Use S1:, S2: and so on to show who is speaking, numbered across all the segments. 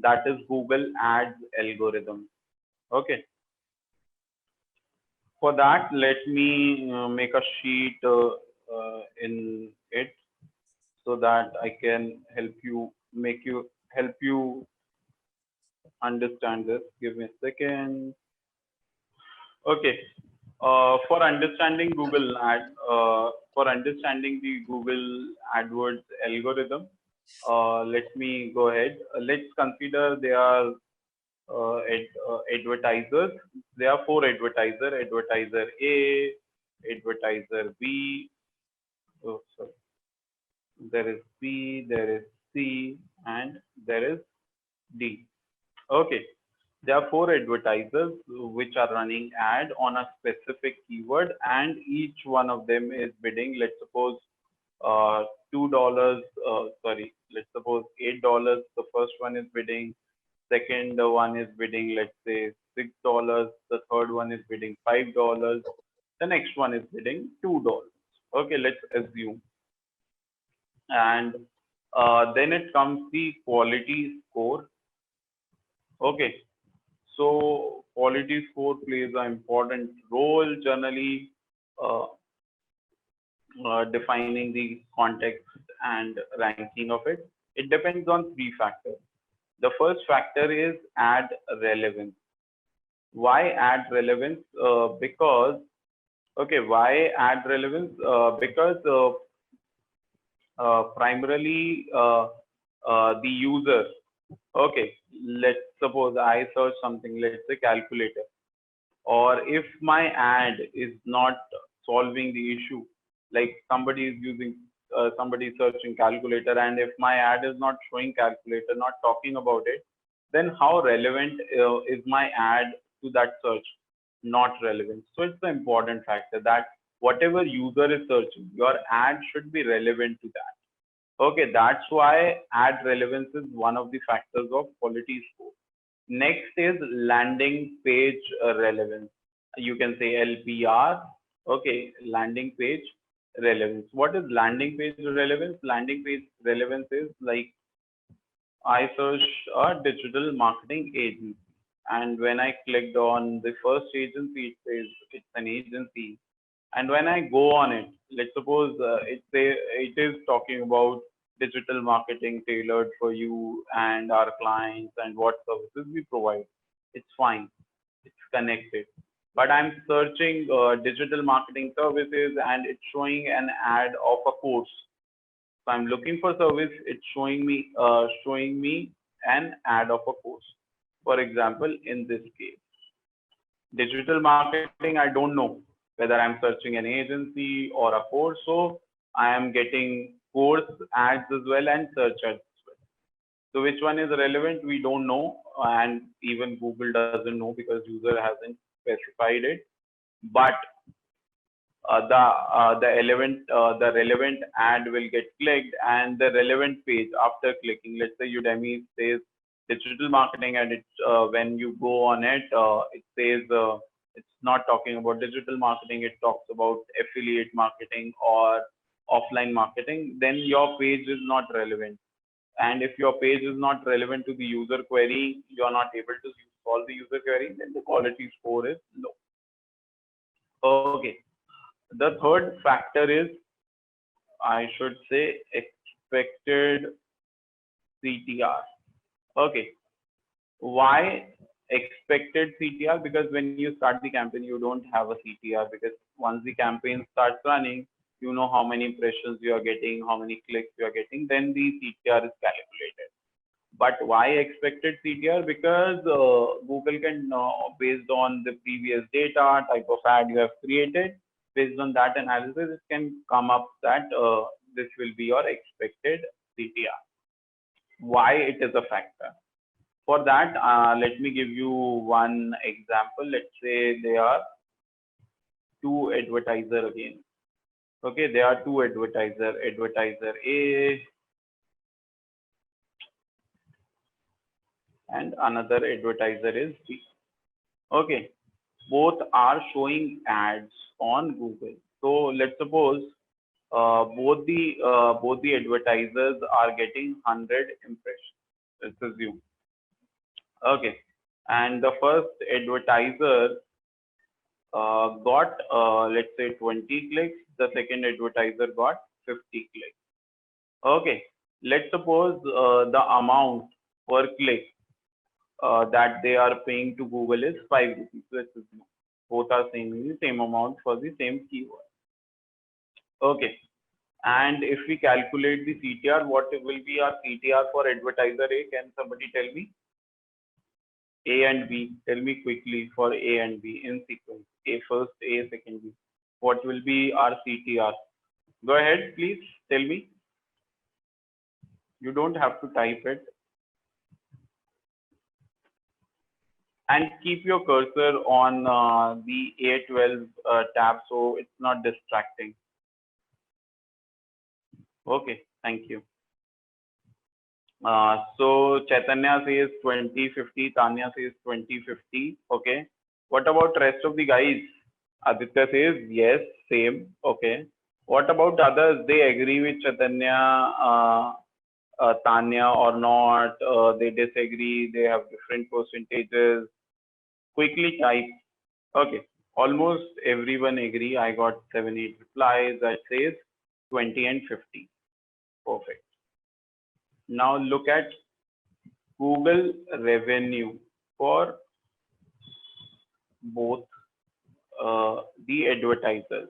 S1: That is Google Ads algorithm. Okay. For that, let me make a sheet in it so that I can help you understand this. Give me a second. Okay. For understanding the Google AdWords algorithm, let me go ahead. Let's consider there are advertisers. There are four advertisers: advertiser A, advertiser B. Oh, sorry. There is B, there is C, and there is D. Okay. There are four advertisers which are running ad on a specific keyword, and each one of them is bidding. Let's suppose $2. Let's suppose $8. The first one is bidding. Second one is bidding, let's say $6. The third one is bidding $5. The next one is bidding $2. Okay, let's assume. And then it comes the quality score. Okay, so quality score plays an important role generally uh, defining the context and ranking of it. It depends on three factors. The first factor is ad relevance. Why ad relevance? Because okay, why ad relevance? Because primarily the user. Okay, let's suppose I search something, let's say calculator, or if my ad is not solving the issue, like somebody is using somebody is searching calculator, and if my ad is not showing calculator, not talking about it, then how relevant is my ad to that search? Not relevant. So it's the important factor that whatever user is searching, your ad should be relevant to that. Okay, that's why ad relevance is one of the factors of quality score. Next is landing page relevance. You can say LPR. Okay, landing page relevance. What is landing page relevance? Landing page relevance is like I searched a digital marketing agency, and when I clicked on the first agency, it says it's an agency. And when I go on it, let's suppose it is talking about digital marketing tailored for you and our clients and what services we provide. It's fine. It's connected. But I'm searching digital marketing services and it's showing an ad of a course. So I'm looking for service. It's showing me an ad of a course. For example, in this case, digital marketing, I don't know whether I'm searching an agency or a course. So I am getting course ads as well and search ads as well. So which one is relevant? We don't know, and even Google doesn't know because user hasn't specified it. But the relevant ad will get clicked, and the relevant page after clicking, let's say Udemy says digital marketing, and it's when you go on it, it says it's not talking about digital marketing, it talks about affiliate marketing or offline marketing, then your page is not relevant. And if your page is not relevant to the user query, you are not able to solve the user query, then the quality score is low. Okay. The third factor is, I should say, expected CTR. Okay. Why expected CTR? Because when you start the campaign, you don't have a CTR, because once the campaign starts running, you know how many impressions you are getting, how many clicks you are getting, then the CTR is calculated. But why expected CTR? Because Google can, based on the previous data, type of ad you have created, based on that analysis, it can come up that this will be your expected CTR. Why it is a factor? For that, let me give you one example. Let's say there are two advertiser again. Okay, there are two advertiser, advertiser A and another advertiser is B. Okay, both are showing ads on Google. So let's suppose both the advertisers are getting 100 impressions. Let's assume. Okay, and the first advertiser got let's say 20 clicks. The second advertiser got 50 clicks. Okay, let's suppose the amount per click that they are paying to Google is 5 rupees. Let's assume both are saying the same amount for the same keyword. Okay, and if we calculate the CTR, what will be our CTR for advertiser A? Can somebody tell me? A and B. Tell me quickly for A and B in sequence. A first, A second, B. What will be our CTR? Go ahead, please tell me. You don't have to type it. And keep your cursor on the A12 tab so it's not distracting. Okay, thank you. So Chaitanya says 2050, Tanya says 2050. Okay. What about rest of the guys? Aditya says yes, same. Okay. What about others? They agree with Chaitanya, Tanya or not? They disagree. They have different percentages. Quickly type. Okay. Almost everyone agree. I got 7-8 replies that says 20 and 50. Perfect. Now look at Google revenue for both the advertisers.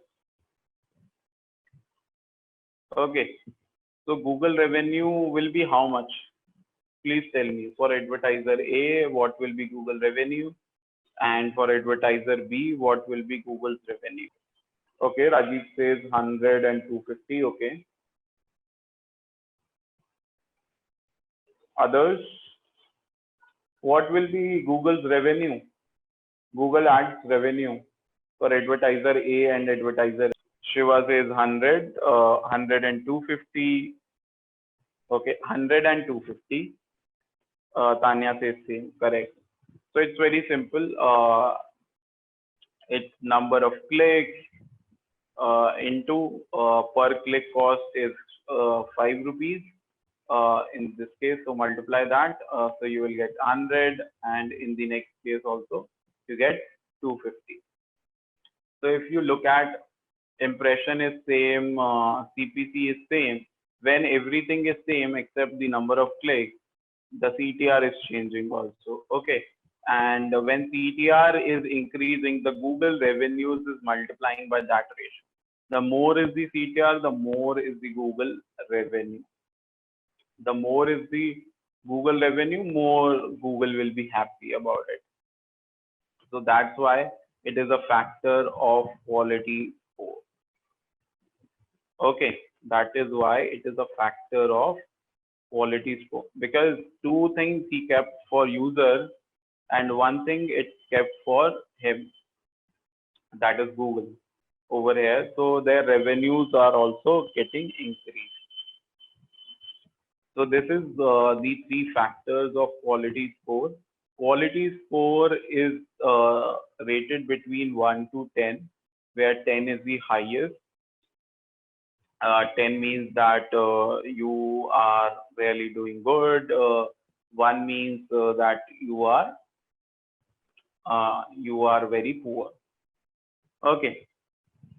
S1: Okay, so Google revenue will be how much? Please tell me. For advertiser A, what will be Google revenue? And for advertiser B, what will be Google's revenue? Okay, Rajiv says 100 and 250. Okay. Others, what will be Google's revenue? Google Ads revenue for advertiser A and advertiser. Shiva says 100, 100 and 250. Okay, 100 and 250. Tanya says same, correct. So it's very simple. It's number of clicks into per click cost is 5 rupees in this case. So multiply that. So you will get 100, and in the next case also you get 250. So if you look at impression is same, CPC is same. When everything is same except the number of clicks, the CTR is changing also. Okay. And when CTR is increasing, the Google revenues is multiplying by that ratio. The more is the CTR, the more is the Google revenue. The more is the Google revenue, more Google will be happy about it. So that's why it is a factor of quality score. Okay, that is why it is a factor of quality score, because two things he kept for users and one thing it kept for him, that is Google over here. So their revenues are also getting increased. So this is the three factors of quality score. Quality score is rated between 1 to 10, where 10 is the highest. 10 means that you are really doing good. 1 means that you are very poor. Okay.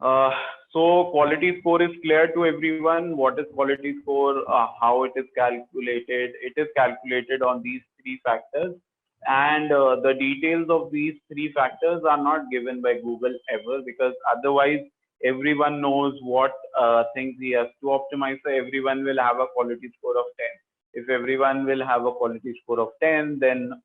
S1: Uh, so quality score is clear to everyone. What is quality score? How it is calculated? It is calculated on these three factors, and the details of these three factors are not given by Google ever, because otherwise everyone knows what things he has to optimize. So everyone will have a quality score of 10. If everyone will have a quality score of 10, then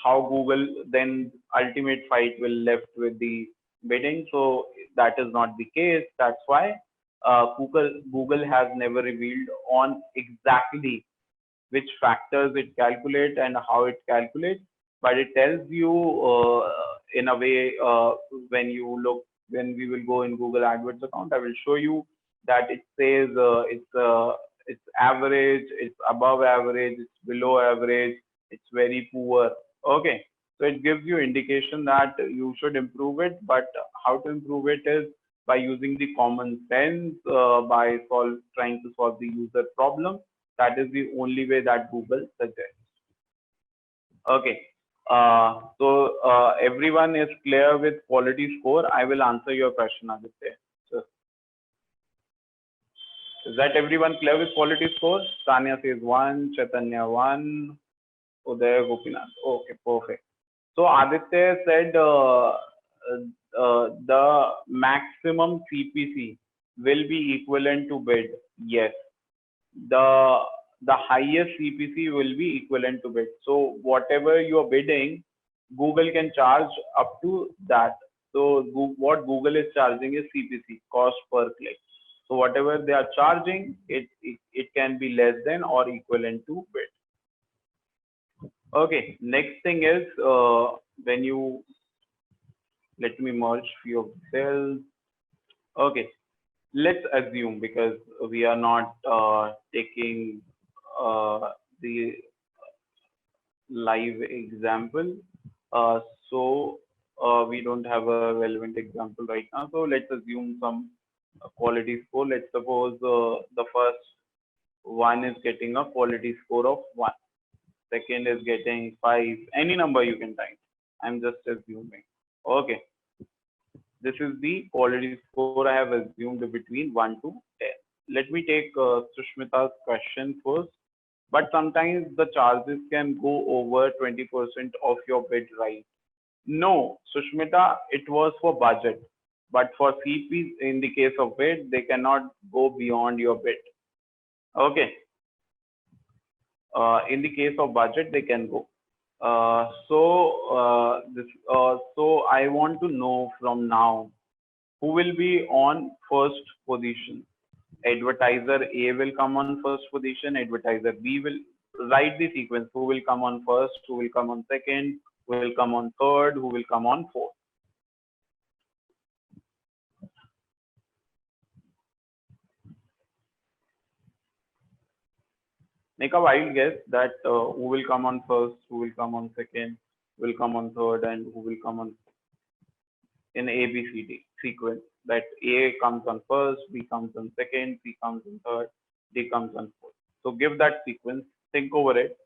S1: how Google, then ultimate fight will left with the bidding. So that is not the case. That's why Google has never revealed on exactly which factors it calculates and how it calculates, but it tells you in a way, when you look, when we will go in Google AdWords account, I will show you that it says it's average, it's above average, it's below average, it's very poor. Okay, so it gives you indication that you should improve it, but how to improve it is by using the common sense, by trying to solve the user problem. That is the only way that Google suggests. Okay. Everyone is clear with quality score. I will answer your question, Aditya. So, is that everyone clear with quality score? Tanya says one, Chaitanya one, Uday Gopinath. Okay, perfect. So Aditya said the maximum CPC will be equivalent to bid. Yes, the the highest CPC will be equivalent to bid. So whatever you are bidding, Google can charge up to that. So what Google is charging is CPC, cost per click. So whatever they are charging, it can be less than or equivalent to bid. Okay, next thing is when you let me merge few of the cells. Okay, let's assume because we are not taking the live example. Uh, so we don't have a relevant example right now. So let's assume some quality score. Let's suppose the first one is getting a quality score of 1. Second is getting 5. Any number you can type. I'm just assuming. Okay. This is the quality score I have assumed between 1 to 10. Let me take Sushmita's question first. But sometimes the charges can go over 20% of your bid, right? No, Sushmita, it was for budget. But for CPs, in the case of bid, they cannot go beyond your bid. Okay. In the case of budget, they can go. So I want to know from now who will be on first position. Advertiser A will come on first position. Advertiser B will write the sequence. Who will come on first? Who will come on second? Who will come on third? Who will come on fourth? Make a wild guess that who will come on first, who will come on second, who will come on third, and who will come on in ABCD sequence. That A comes on first, B comes on second, C comes on third, D comes on fourth. So give that sequence, think over it.